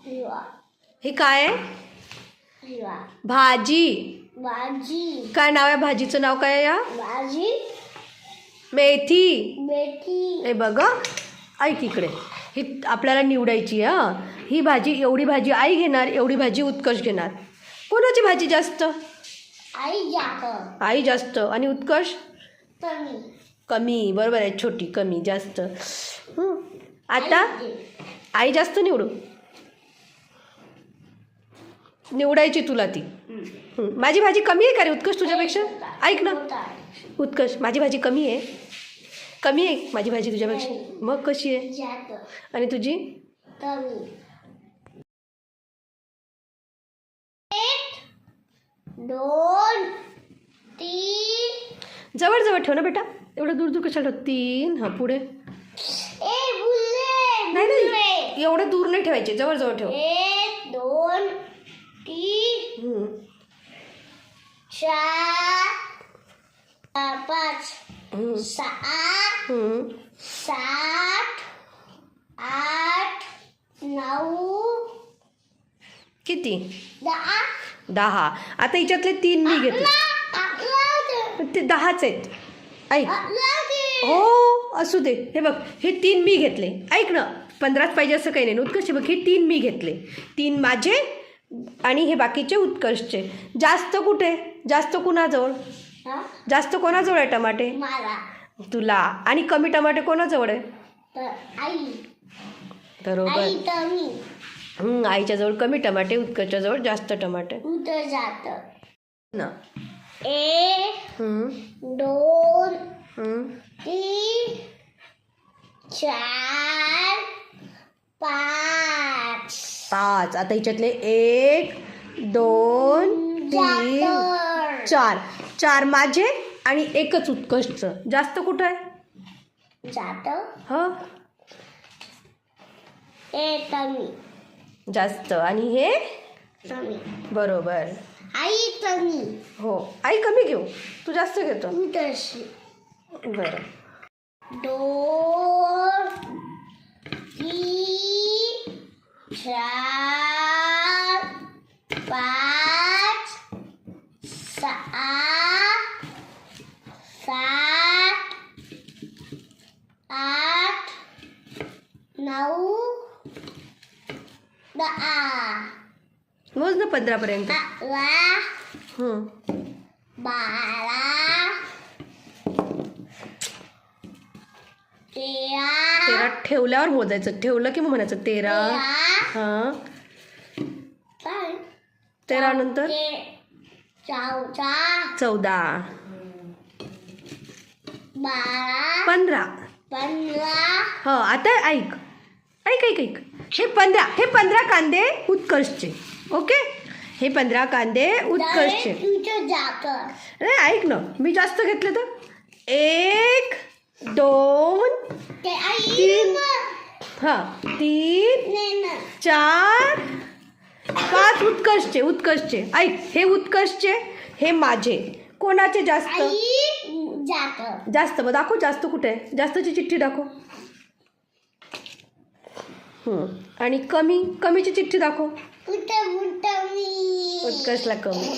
हे काय आहे? भाजी. भाजी. काय नाव आहे भाजीचं? नाव काय आहे या? भाजी. मेथी. मेथी. हे बघ ऐक इकडे, ही आपल्याला निवडायची आहे. ही भाजी, एवढी भाजी आई घेणार, एवढी भाजी उत्कर्ष घेणार. कोणाची भाजी जास्त? आई जास्त. आई जास्त. आणि उत्कर्ष? कमी. कमी. बरोबर आहे. छोटी कमी जास्त. आता आई जास्त निवडू. निवडायची तुला ती. माझी भाजी कमी आहे का रे उत्कर्ष तुझ्यापेक्षा? ऐक ना उत्कर्ष, माझी भाजी कमी आहे. कमी आहे माझी भाजी तुझ्यापेक्षा? मग कशी आहे? जास्त. आणि तुझी? कमी. 1 2 3. जवळ जवळ ठेव ना बेटा, एवढं दूर दूर कशाला ठेव? 3. हा पुढे. नाही नाही, एवढं दूर नाही ठेवायचे, जवळ जवळ ठेव. 1 2 3 4 5 6 7 8 9. किती? 10. 10. आता हिच्यातले 3 मी घेतले. ते 10च आहेत. ऐक. हो असू दे. हे बघ, हे 3 मी घेतले. ऐक ना, 15च पाहिजे असं काही नाही. उत्कर्ष बघ, हे 3 मी घेतले. 3 माझे आणि हे बाकीचे उत्कर्षचे. जास्त कुठे? जास्त कुणाजवळ? जास्त कोणाजवळ आहे टमाटे? तुला. आणि कमी टमाटे कोणाजवळ आहे? आई. बरोबर. आईच्या जवळ कमी टमाटे, उत्कर्षच्या जवळ जास्त टमाटे. जात ना. 1 2 3 4 5. 5. आता हिच्यातले 1 2 3 4. 4 माझे आणि एकच उत्कर्षचं. जास्त कुठं आहे? जात. ह कमी. जास्त. आणि हे कमी. बरोबर. आई कमी. हो, आई कमी घेऊ, तू जास्त घेतो. तशी. बरं. 2 3 4 5 6 7 8 9 10. मोज ना 15 पर्यंत. 12 13 ठेवल्यावर मोजायचं. ठेवलं की मग म्हणायचं 13. हां. 13 नंतर 14 15. 15. हो, आता ऐक ऐक ऐक ऐक. हे 15 कांदे उत्कर्षचे. ओके, हे 15 कांदे उत्कर्षचे. नाही ऐक ना, मी जास्त घेतले तर 1 2 3. हां 3 4 5 उत्कर्षचे. ऐक, हे उत्कर्षचे, हे माझे. कोणाचे जास्त? जास्त. मग दाखव जास्त कुठे आहे? जास्तची चिठ्ठी दाखव. आणि कमीची चिठ्ठी दाखव. उत्कर्षला उत्कर्षला कमी.